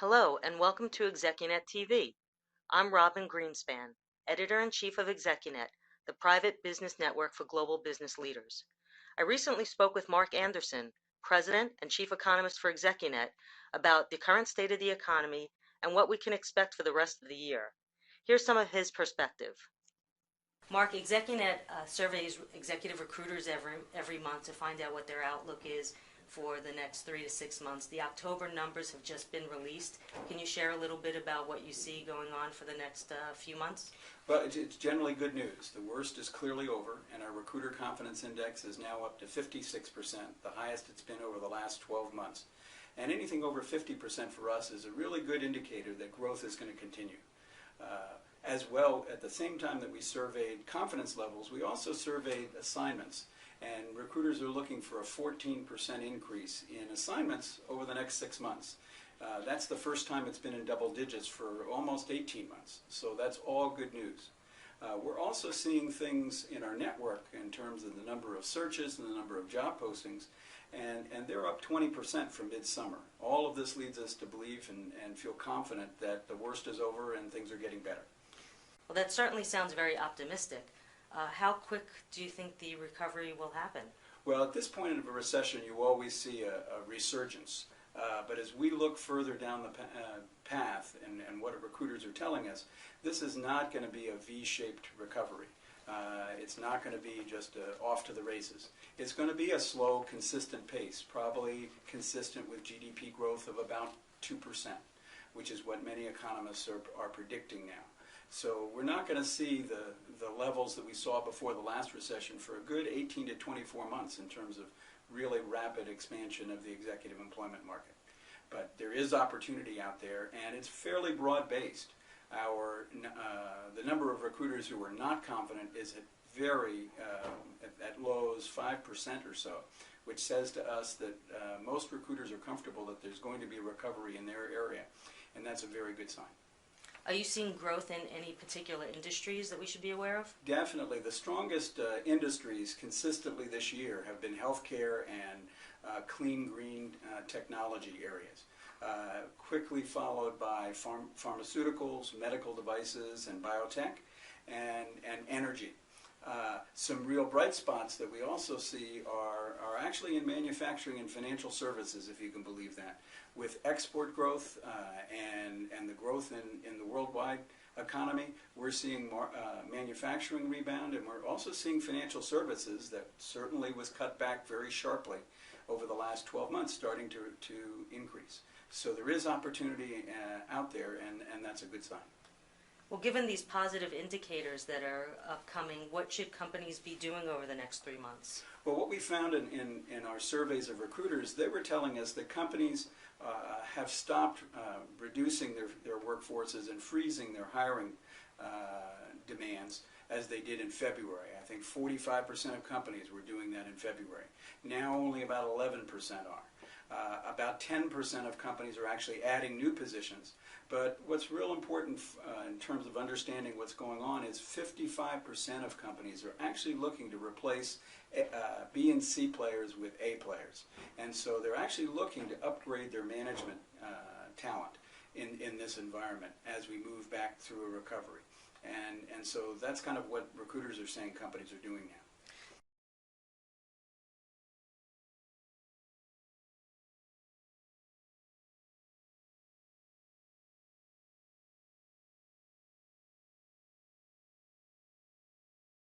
Hello, and welcome to Execunet TV. I'm Robin Greenspan, Editor-in-Chief of Execunet, the private business network for global business leaders. I recently spoke with Mark Anderson, President and Chief Economist for Execunet, about the current state of the economy and what we can expect for the rest of the year. Here's some of his perspective. Mark, Execunet surveys executive recruiters every month to find out what their outlook is for the next 3 to 6 months. The October numbers have just been released. Can you share a little bit about what you see going on for the next few months? Well, it's generally good news. The worst is clearly over, and our recruiter confidence index is now up to 56%, the highest it's been over the last 12 months. And anything over 50% for us is a really good indicator that growth is going to continue. As well, at the same time that we surveyed confidence levels, we also surveyed assignments. And recruiters are looking for a 14% increase in assignments over the next 6 months. That's the first time it's been in double digits for almost 18 months. So that's all good news. We're also seeing things in our network in terms of the number of searches and the number of job postings, and they're up 20% from midsummer. All of this leads us to believe and feel confident that the worst is over and things are getting better. Well, that certainly sounds very optimistic. How quick do you think the recovery will happen? Well, at this point of a recession, you always see a resurgence. But as we look further down the path and what recruiters are telling us, this is not going to be a V-shaped recovery. It's not going to be just off to the races. It's going to be a slow, consistent pace, probably consistent with GDP growth of about 2%, which is what many economists are predicting now. So we're not going to see the levels that we saw before the last recession for a good 18 to 24 months in terms of really rapid expansion of the executive employment market. But there is opportunity out there, and it's fairly broad-based. The number of recruiters who are not confident is at lows 5% or so, which says to us that most recruiters are comfortable that there's going to be a recovery in their area, and that's a very good sign. Are you seeing growth in any particular industries that we should be aware of? Definitely. The strongest industries consistently this year have been healthcare and clean green technology areas, quickly followed by pharmaceuticals, medical devices, and biotech, and energy. Some real bright spots that we also see are actually in manufacturing and financial services, if you can believe that. With export growth and the growth in the worldwide economy, we're seeing more manufacturing rebound, and we're also seeing financial services that certainly was cut back very sharply over the last 12 months starting to increase. So there is opportunity out there, and that's a good sign. Well, given these positive indicators that are upcoming, what should companies be doing over the next 3 months? Well, what we found in our surveys of recruiters, they were telling us that companies have stopped reducing their workforces and freezing their hiring demands as they did in February. I think 45% of companies were doing that in February. Now only about 11% are. About 10% of companies are actually adding new positions. But what's real important in terms of understanding what's going on is 55% of companies are actually looking to replace B and C players with A players. And so they're actually looking to upgrade their management talent in this environment as we move back through a recovery. And so that's kind of what recruiters are saying companies are doing now.